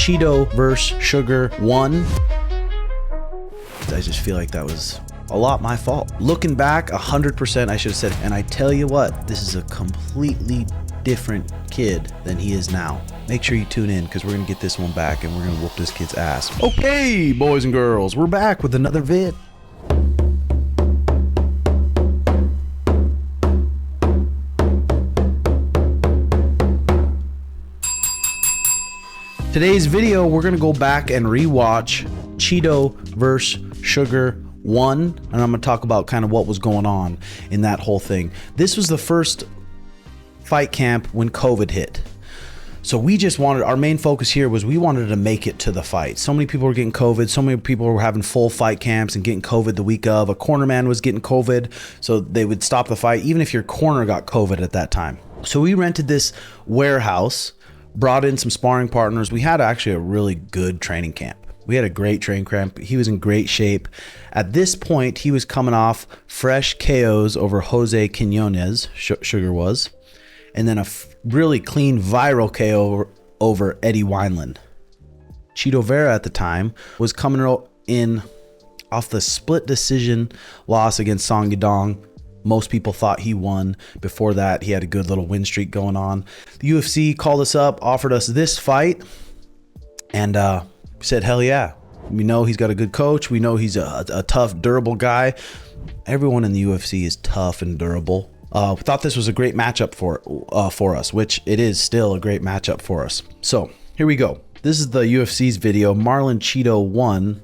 Chito versus Sugar 1. I just feel like that was a lot my fault. Looking back, 100% I should have said, and I tell you what, this is a completely different kid than he is now. Make sure you tune in because we're going to get this one back and we're going to whoop this kid's ass. Okay, boys and girls, we're back with another vid. Today's video, we're going to go back and rewatch Chito versus Sugar 1, and I'm going to talk about kind of what was going on in that whole thing. This was the first fight camp when COVID hit. So we just wanted, our main focus here was we wanted to make it to the fight. So many people were getting COVID. So many people were having full fight camps and getting COVID the week of. A cornerman was getting COVID, so they would stop the fight, even if your corner got COVID at that time. So we rented this warehouse, brought in some sparring partners. We had actually a really good training camp. We had a great training camp. He was in great shape. At this point, he was coming off fresh KOs over Jose Quinones, Sugar was, and then a really clean viral KO over Eddie Wineland. Chito Vera at the time was coming in off the split decision loss against Song Yadong. Most people thought he won. Before that, he had a good little win streak going on. The UFC called us up, offered us this fight, and said, hell yeah. We know he's got a good coach. We know he's a tough, durable guy. Everyone in the UFC is tough and durable. We thought this was a great matchup for us, which it is still a great matchup for us. So here we go. This is the UFC's video. Marlon Chito won.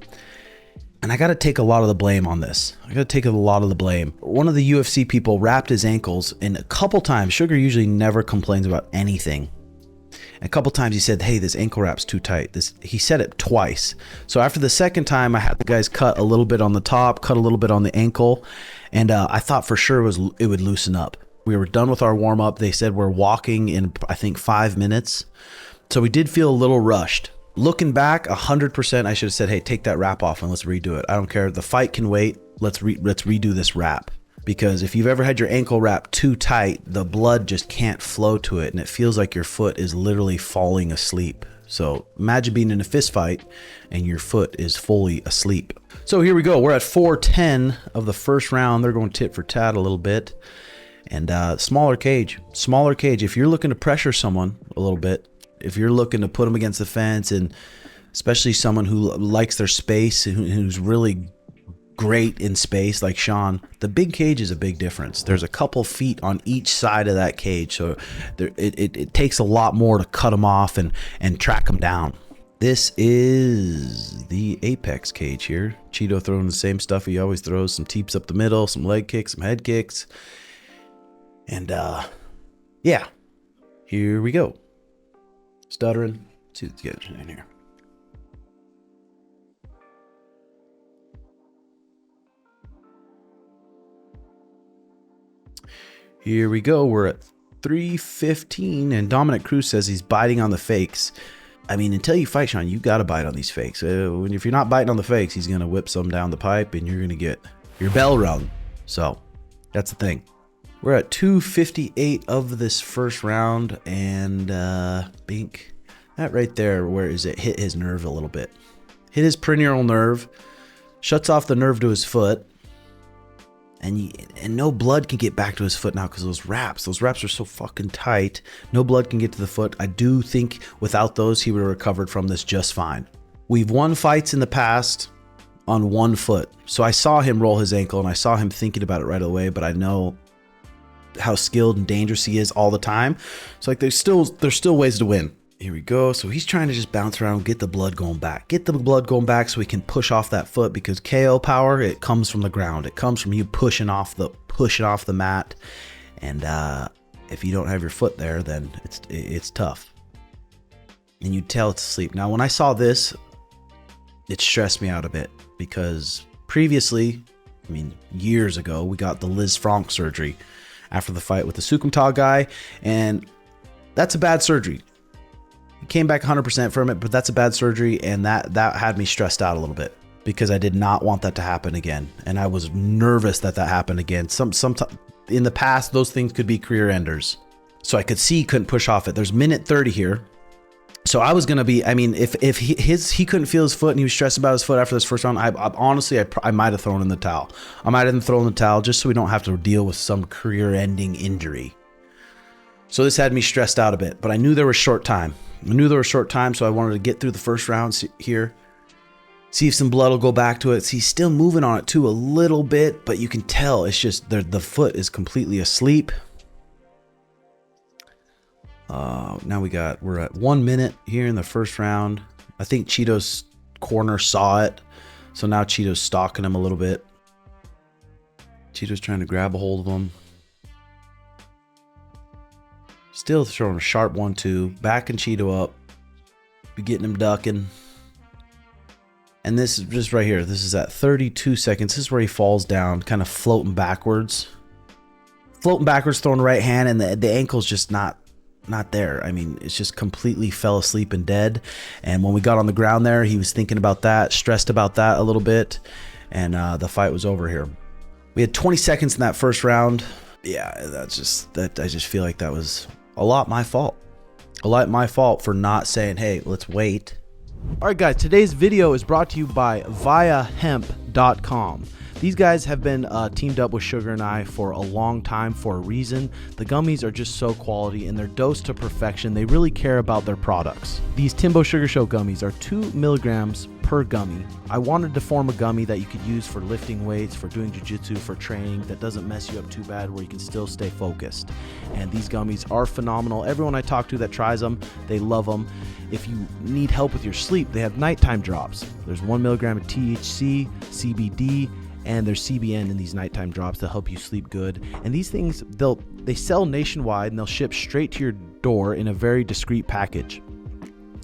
And I got to take a lot of the blame on this. I got to take a lot of the blame. One of the UFC people wrapped his ankles, and a couple times, Sugar usually never complains about anything. And a couple times he said, hey, this ankle wrap's too tight. He said it twice. So after the second time, I had the guys cut a little bit on the top, cut a little bit on the ankle. And I thought for sure it would loosen up. We were done with our warm up. They said we're walking in, I think, 5 minutes. So we did feel a little rushed. Looking back, 100%, I should have said, hey, take that wrap off and let's redo it. I don't care. The fight can wait. Let's redo this wrap. Because if you've ever had your ankle wrap too tight, the blood just can't flow to it. And it feels like your foot is literally falling asleep. So imagine being in a fist fight and your foot is fully asleep. So here we go. We're at 4:10 of the first round. They're going tit for tat a little bit. And smaller cage. If you're looking to pressure someone a little bit, if you're looking to put them against the fence, and especially someone who likes their space, who's really great in space like Sean, the big cage is a big difference. There's a couple feet on each side of that cage, so it takes a lot more to cut them off and track them down. This is the Apex cage here. Chito throwing the same stuff he always throws, some teeps up the middle, some leg kicks, some head kicks. And yeah, here we go. Stuttering. Let's see what's getting in here. Here we go. We're at 3:15, and Dominic Cruz says he's biting on the fakes. I mean, until you fight Sean, you got to bite on these fakes. If you're not biting on the fakes, he's going to whip some down the pipe, and you're going to get your bell rung. So that's the thing. We're at 2:58 of this first round, and Bink, that right there, where is it? Hit his nerve a little bit. Hit his perineal nerve, shuts off the nerve to his foot, and no blood can get back to his foot now because those wraps are so fucking tight. No blood can get to the foot. I do think without those, he would have recovered from this just fine. We've won fights in the past on one foot. So I saw him roll his ankle, and I saw him thinking about it right away, but I know how skilled and dangerous he is all the time. So like there's still ways to win. Here we go. So he's trying to just bounce around, get the blood going back. Get the blood going back so he can push off that foot, because KO power, it comes from the ground. It comes from you pushing off the mat. And if you don't have your foot there, then it's tough. And you tell it's asleep. Now when I saw this, it stressed me out a bit, because previously, I mean years ago, we got the Liz Frank surgery after the fight with the Sukumta guy, and that's a bad surgery. He came back 100% from it, but that's a bad surgery, and that had me stressed out a little bit, because I did not want that to happen again, and I was nervous that happened again. Some in the past, those things could be career enders. So I could see he couldn't push off it. There's minute 30 here, So I was gonna be. I mean, if he couldn't feel his foot and he was stressed about his foot after this first round, I honestly I might have thrown in the towel. I might have thrown in the towel just so we don't have to deal with some career-ending injury. So this had me stressed out a bit, but I knew there was short time. So I wanted to get through the first round here, see if some blood will go back to it. See, he's still moving on it too a little bit, but you can tell it's just the foot is completely asleep. Now we're at 1 minute here in the first round. I think Chito's corner saw it, so now Chito's stalking him a little bit. Chito's trying to grab a hold of him. Still throwing a sharp 1-2, backing Chito up, be getting him ducking. And this is just right here. This is at 32 seconds. This is where he falls down, kind of floating backwards. Throwing the right hand, and the ankle's just not there. I mean, it's just completely fell asleep and dead. And when we got on the ground there, he was thinking about that, stressed about that a little bit, and the fight was over here. We had 20 seconds in that first round. Yeah, I just feel like that was a lot my fault. A lot my fault for not saying, hey, let's wait. All right, guys, today's video is brought to you by viahemp.com. These guys have been teamed up with Sugar and I for a long time for a reason. The gummies are just so quality and they're dosed to perfection. They really care about their products. These Timbo Sugar Show gummies are 2 milligrams per gummy. I wanted to form a gummy that you could use for lifting weights, for doing jiu-jitsu, for training, that doesn't mess you up too bad, where you can still stay focused. And these gummies are phenomenal. Everyone I talk to that tries them, they love them. If you need help with your sleep, they have nighttime drops. There's 1 milligram of THC, CBD, and there's CBN in these nighttime drops to help you sleep good. And these things, they sell nationwide and they'll ship straight to your door in a very discreet package.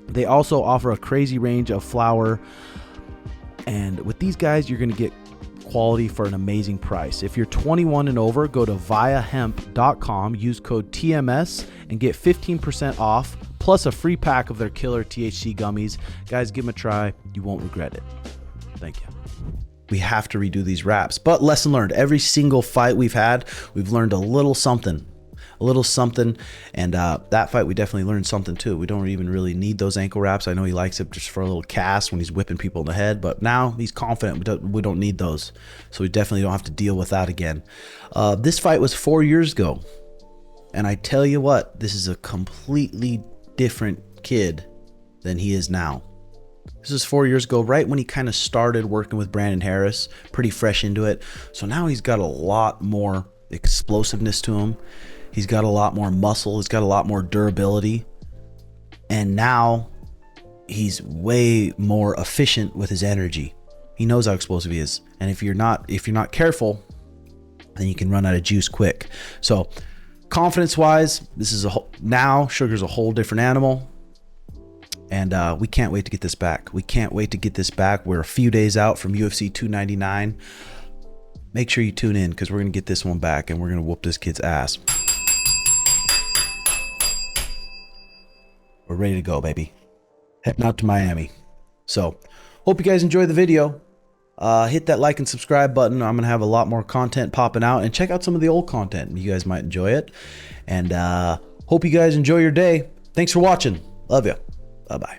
They also offer a crazy range of flower, and with these guys you're going to get quality for an amazing price. If you're 21 and over, go to viahemp.com, use code TMS and get 15% off plus a free pack of their killer THC gummies. Guys, give them a try, you won't regret it. Thank you. We have to redo these wraps, but lesson learned. Every single fight we've had, we've learned a little something, and that fight we definitely learned something too. We don't even really need those ankle wraps. I know he likes it just for a little cast when he's whipping people in the head, but now he's confident we don't need those, so we definitely don't have to deal with that again. This fight was 4 years ago, and I tell you what, this is a completely different kid than he is now. This is 4 years ago, right when he kind of started working with Brandon Harris, pretty fresh into it. So now he's got a lot more explosiveness to him. He's got a lot more muscle. He's got a lot more durability. And now he's way more efficient with his energy. He knows how explosive he is. And if you're not careful, then you can run out of juice quick. So confidence-wise, this is now Sugar's a whole different animal. And we can't wait to get this back. We're a few days out from UFC 299. Make sure you tune in because we're going to get this one back and we're going to whoop this kid's ass. We're ready to go, baby. Heading out to Miami. So, hope you guys enjoy the video. Hit that like and subscribe button. I'm going to have a lot more content popping out. And check out some of the old content. You guys might enjoy it. And hope you guys enjoy your day. Thanks for watching. Love you. Bye-bye.